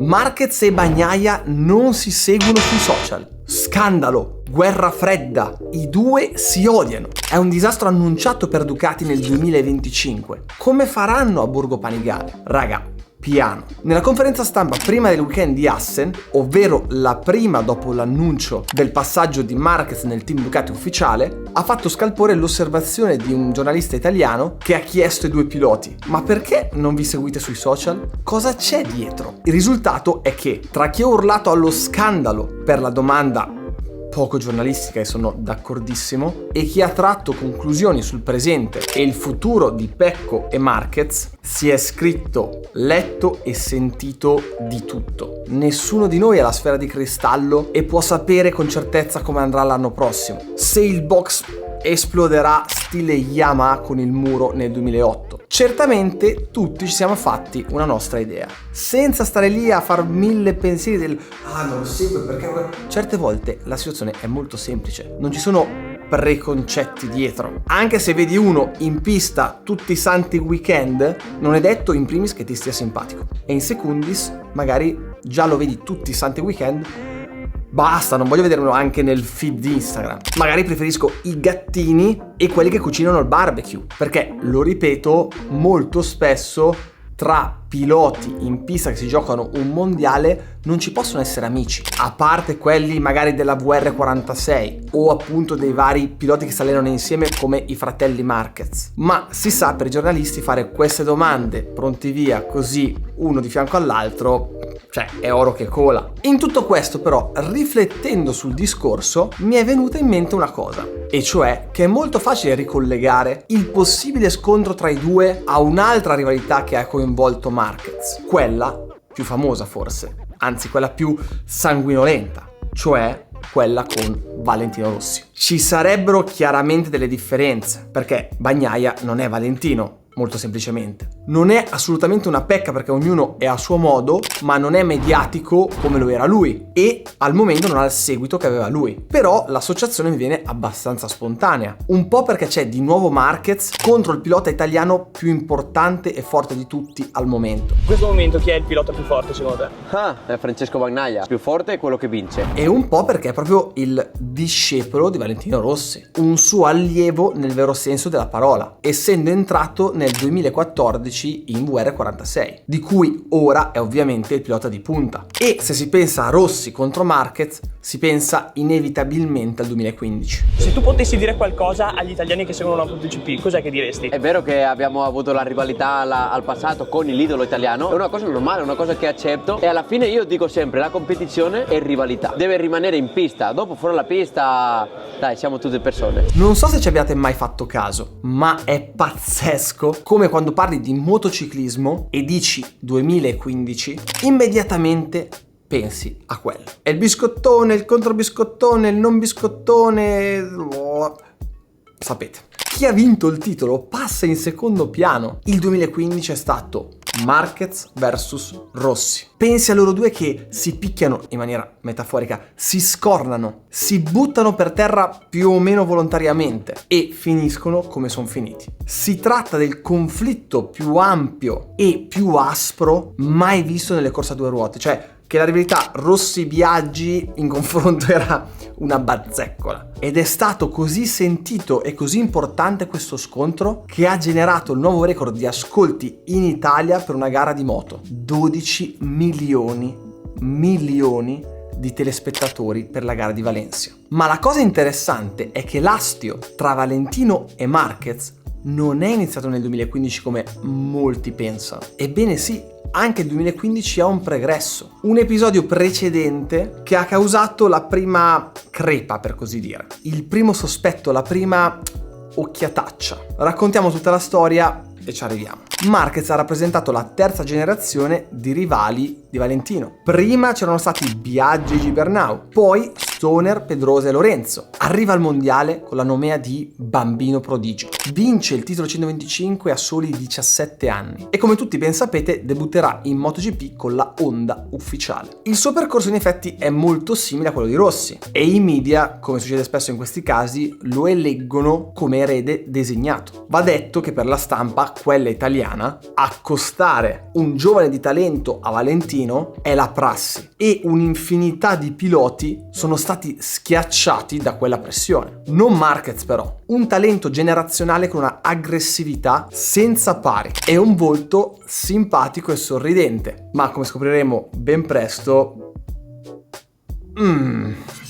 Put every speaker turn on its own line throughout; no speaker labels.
Marquez e Bagnaia non si seguono sui social. Scandalo, guerra fredda, i due si odiano. È un disastro annunciato per Ducati nel 2025. Come faranno a Borgo Panigale? Raga, piano. Nella conferenza stampa prima del weekend di Assen, ovvero la prima dopo l'annuncio del passaggio di Marquez nel team Ducati ufficiale, ha fatto scalpore l'osservazione di un giornalista italiano che ha chiesto ai due piloti: ma perché non vi seguite sui social? Cosa c'è dietro? Il risultato è che tra chi ha urlato allo scandalo per la domanda poco giornalistica, e sono d'accordissimo, e chi ha tratto conclusioni sul presente e il futuro di Pecco e Marquez, si è scritto, letto e sentito di tutto. Nessuno di noi ha la sfera di cristallo e può sapere con certezza come andrà l'anno prossimo. Se il box esploderà stile Yamaha con il muro nel 2008. Certamente tutti ci siamo fatti una nostra idea, senza stare lì a far mille pensieri del non lo seguo perché... Certe volte la situazione è molto semplice, non ci sono preconcetti dietro. Anche se vedi uno in pista tutti i santi weekend, non è detto in primis che ti stia simpatico, e in secundis magari già lo vedi tutti i santi weekend. Basta, non voglio vederlo anche nel feed di Instagram. Magari preferisco i gattini e quelli che cucinano il barbecue, perché, lo ripeto, molto spesso tra piloti in pista che si giocano un mondiale non ci possono essere amici, a parte quelli magari della VR46 o appunto dei vari piloti che si allenano insieme come i fratelli Marquez. Ma si sa, per i giornalisti fare queste domande pronti via così uno di fianco all'altro, cioè è oro che cola. In tutto questo però, riflettendo sul discorso, mi è venuta in mente una cosa, e cioè che è molto facile ricollegare il possibile scontro tra i due a un'altra rivalità che ha coinvolto Marquez, quella più famosa forse, anzi quella più sanguinolenta, cioè quella con Valentino Rossi. Ci sarebbero chiaramente delle differenze, perché Bagnaia non è Valentino, molto semplicemente. Non è assolutamente una pecca, perché ognuno è a suo modo, ma non è mediatico come lo era lui, e al momento non ha il seguito che aveva lui. Però l'associazione mi viene abbastanza spontanea, un po' perché c'è di nuovo Marquez contro il pilota italiano più importante e forte di tutti al momento.
In questo momento chi è il pilota più forte secondo te?
È Francesco Bagnaia, più forte è quello che vince.
E un po' perché è proprio il discepolo di Valentino Rossi, un suo allievo nel vero senso della parola, essendo entrato nel 2014 in VR46, di cui ora è ovviamente il pilota di punta. E se si pensa a Rossi contro Marquez, si pensa inevitabilmente al 2015.
Se tu potessi dire qualcosa agli italiani che seguono la MotoGP, cos'è che diresti?
È vero che abbiamo avuto la rivalità al passato con l'idolo italiano, è una cosa normale, è una cosa che accetto, e alla fine io dico sempre: la competizione è rivalità, deve rimanere in pista, dopo fuori la pista, dai, siamo tutte persone.
Non so se ci abbiate mai fatto caso, ma è pazzesco come quando parli di motociclismo e dici 2015, immediatamente pensi a quello. È il biscottone, il controbiscottone, il non biscottone, sapete. Chi ha vinto il titolo passa in secondo piano. Il 2015 è stato Marquez versus Rossi. Pensi a loro due che si picchiano in maniera metaforica, si scornano, si buttano per terra più o meno volontariamente e finiscono come sono finiti. Si tratta del conflitto più ampio e più aspro mai visto nelle corse a due ruote, cioè che la rivalità Rossi-Biaggi in confronto era una bazzeccola. Ed è stato così sentito e così importante questo scontro che ha generato il nuovo record di ascolti in Italia per una gara di moto. 12 milioni di telespettatori per la gara di Valencia. Ma la cosa interessante è che l'astio tra Valentino e Marquez non è iniziato nel 2015 come molti pensano. Ebbene sì, anche il 2015 ha un pregresso, un episodio precedente che ha causato la prima crepa, per così dire, il primo sospetto, la prima occhiataccia. Raccontiamo tutta la storia e ci arriviamo. Marquez ha rappresentato la terza generazione di rivali di Valentino. Prima c'erano stati Biaggi e Gibernau, poi Stoner, Pedrosa e Lorenzo. Arriva al mondiale con la nomea di bambino prodigio. Vince il titolo 125 a soli 17 anni e, come tutti ben sapete, debutterà in MotoGP con la Honda ufficiale. Il suo percorso in effetti è molto simile a quello di Rossi e i media, come succede spesso in questi casi, lo eleggono come erede designato. Va detto che per la stampa, quella italiana, accostare un giovane di talento a Valentino è la prassi e un'infinità di piloti sono stati schiacciati da quella pressione. Non Marquez però, un talento generazionale con una aggressività senza pari e un volto simpatico e sorridente, ma come scopriremo ben presto,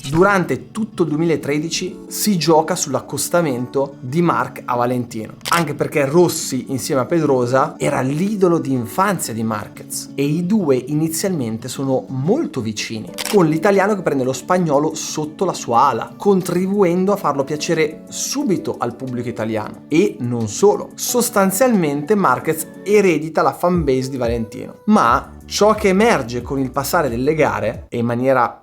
durante tutto il 2013 si gioca sull'accostamento di Marc a Valentino, anche perché Rossi insieme a Pedrosa era l'idolo di infanzia di Marquez e i due inizialmente sono molto vicini, con l'italiano che prende lo spagnolo sotto la sua ala, contribuendo a farlo piacere subito al pubblico italiano. E non solo, sostanzialmente Marquez eredita la fanbase di Valentino, ma ciò che emerge con il passare delle gare e in maniera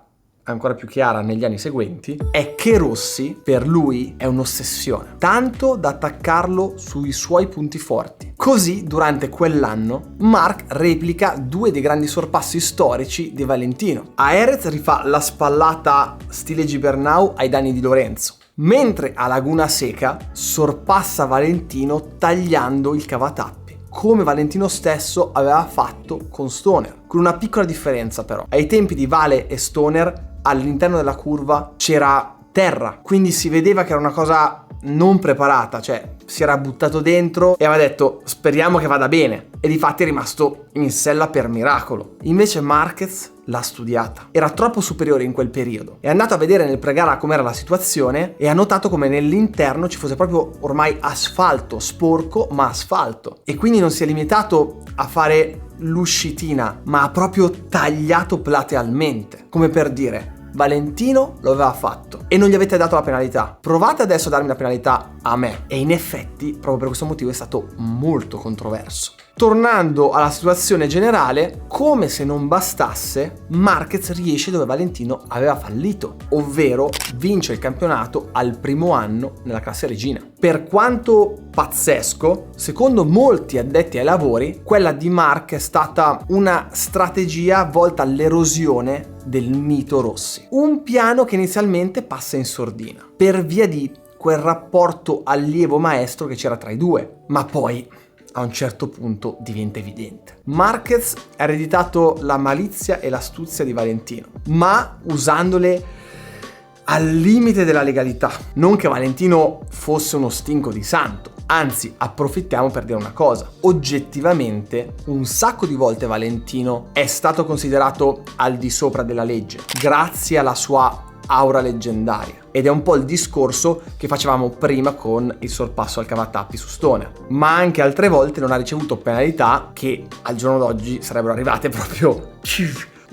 ancora più chiara negli anni seguenti è che Rossi per lui è un'ossessione, tanto da attaccarlo sui suoi punti forti. Così durante quell'anno Marc replica due dei grandi sorpassi storici di Valentino. A Jerez rifà la spallata stile Gibernau ai danni di Lorenzo, mentre a Laguna Seca sorpassa Valentino tagliando il cavatappi, come Valentino stesso aveva fatto con Stoner, con una piccola differenza però. Ai tempi di Vale e Stoner all'interno della curva c'era terra, quindi si vedeva che era una cosa non preparata, cioè si era buttato dentro e aveva detto speriamo che vada bene, e difatti è rimasto in sella per miracolo. Invece Marquez l'ha studiata, era troppo superiore in quel periodo, è andato a vedere nel pre-gara com'era la situazione e ha notato come nell'interno ci fosse proprio ormai asfalto, sporco ma asfalto, e quindi non si è limitato a fare l'uscitina ma ha proprio tagliato platealmente, come per dire Valentino lo aveva fatto e non gli avete dato la penalità, provate adesso a darmi la penalità a me. E in effetti proprio per questo motivo è stato molto controverso. Tornando alla situazione generale, come se non bastasse, Marquez riesce dove Valentino aveva fallito, ovvero vince il campionato al primo anno nella classe regina. Per quanto pazzesco, secondo molti addetti ai lavori, quella di Marc è stata una strategia volta all'erosione del mito Rossi. Un piano che inizialmente passa in sordina, per via di quel rapporto allievo-maestro che c'era tra i due, ma poi a un certo punto diventa evidente. Marquez ha ereditato la malizia e l'astuzia di Valentino, ma usandole al limite della legalità. Non che Valentino fosse uno stinco di santo, anzi approfittiamo per dire una cosa: oggettivamente un sacco di volte Valentino è stato considerato al di sopra della legge grazie alla sua aura leggendaria, ed è un po' il discorso che facevamo prima con il sorpasso al cavatappi su Stoner, ma anche altre volte non ha ricevuto penalità che al giorno d'oggi sarebbero arrivate proprio.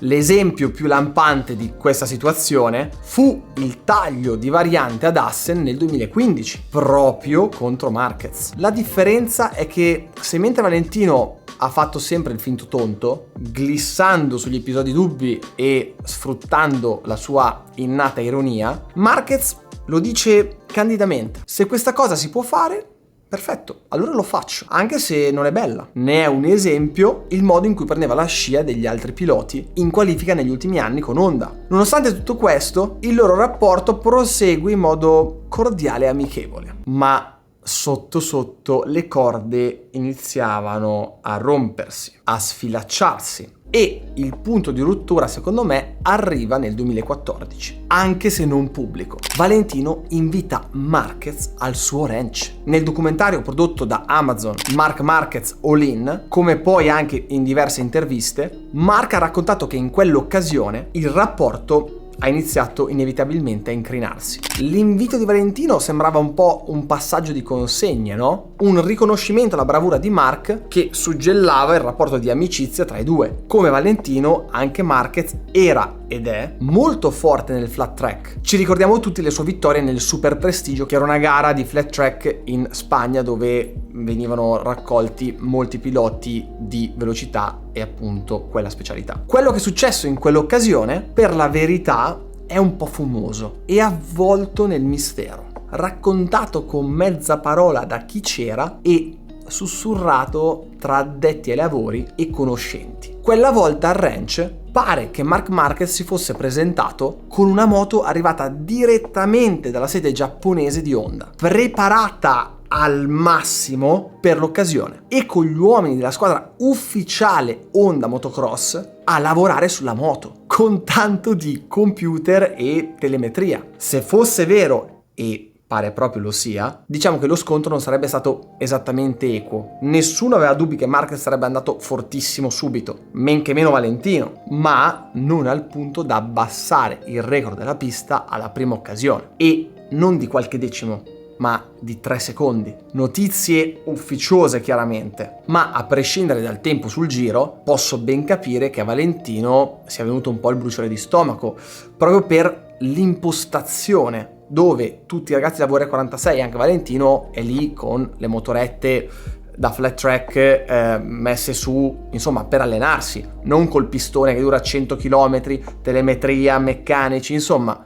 L'esempio più lampante di questa situazione fu il taglio di variante ad Assen nel 2015, proprio contro Marquez. La differenza è che se mentre Valentino ha fatto sempre il finto tonto, glissando sugli episodi dubbi e sfruttando la sua innata ironia, Marquez lo dice candidamente: se questa cosa si può fare, perfetto, allora lo faccio, anche se non è bella. Ne è un esempio il modo in cui prendeva la scia degli altri piloti in qualifica negli ultimi anni con Honda. Nonostante tutto questo, il loro rapporto prosegue in modo cordiale e amichevole, ma sotto sotto le corde iniziavano a rompersi, a sfilacciarsi, e il punto di rottura secondo me arriva nel 2014, anche se non pubblico. Valentino invita Marquez al suo ranch. Nel documentario prodotto da Amazon, Marc Marquez All In, come poi anche in diverse interviste, Marc ha raccontato che in quell'occasione il rapporto ha iniziato inevitabilmente a incrinarsi. L'invito di Valentino sembrava un po' un passaggio di consegne, no? Un riconoscimento alla bravura di Marc che suggellava il rapporto di amicizia tra i due. Come Valentino, anche Marquez era ed è molto forte nel flat track. Ci ricordiamo tutti le sue vittorie nel Super Prestigio, che era una gara di flat track in Spagna dove venivano raccolti molti piloti di velocità e appunto quella specialità. Quello che è successo in quell'occasione, per la verità, è un po' fumoso e avvolto nel mistero, raccontato con mezza parola da chi c'era e sussurrato tra addetti ai lavori e conoscenti. Quella volta al ranch pare che Marc Marquez si fosse presentato con una moto arrivata direttamente dalla sede giapponese di Honda, preparata al massimo per l'occasione, e con gli uomini della squadra ufficiale Honda Motocross a lavorare sulla moto, con tanto di computer e telemetria. Se fosse vero, e pare proprio lo sia, diciamo che lo scontro non sarebbe stato esattamente equo. Nessuno aveva dubbi che Marquez sarebbe andato fortissimo subito, men che meno Valentino, ma non al punto da abbassare il record della pista alla prima occasione, e non di qualche decimo, ma di 3 secondi. Notizie ufficiose chiaramente, ma a prescindere dal tempo sul giro, posso ben capire che a Valentino sia venuto un po' il bruciore di stomaco, proprio per l'impostazione, dove tutti i ragazzi da Vorre 46, anche Valentino, è lì con le motorette da flat track messe su, insomma, per allenarsi, non col pistone che dura 100 km, telemetria, meccanici, insomma,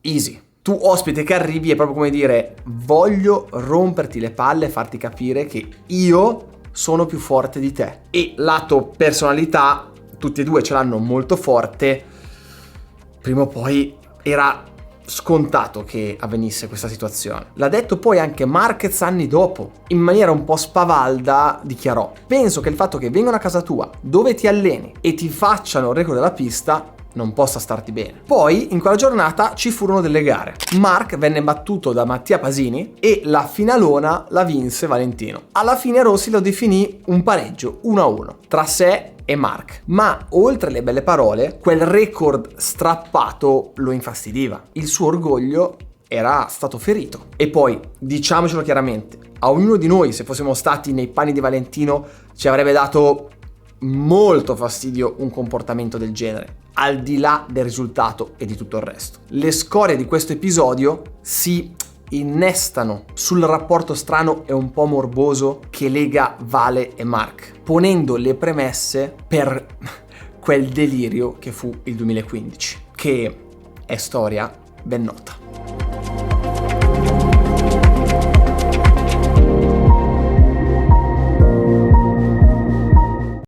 easy. Tu ospite che arrivi è proprio come dire: voglio romperti le palle e farti capire che io sono più forte di te. E lato personalità, tutti e due ce l'hanno molto forte, prima o poi era scontato che avvenisse questa situazione. L'ha detto poi anche Marquez anni dopo, in maniera un po' spavalda dichiarò: penso che il fatto che vengano a casa tua, dove ti alleni, e ti facciano il record della pista non possa starti bene. Poi in quella giornata ci furono delle gare. Marc venne battuto da Mattia Pasini e la finalona la vinse Valentino. Alla fine Rossi lo definì un pareggio 1-1 tra sé e Marc, ma oltre le belle parole, quel record strappato lo infastidiva. Il suo orgoglio era stato ferito. E poi, diciamocelo chiaramente, a ognuno di noi, se fossimo stati nei panni di Valentino, ci avrebbe dato molto fastidio un comportamento del genere, al di là del risultato e di tutto il resto. Le scorie di questo episodio si innestano sul rapporto strano e un po' morboso che lega Vale e Marc, ponendo le premesse per quel delirio che fu il 2015, che è storia ben nota.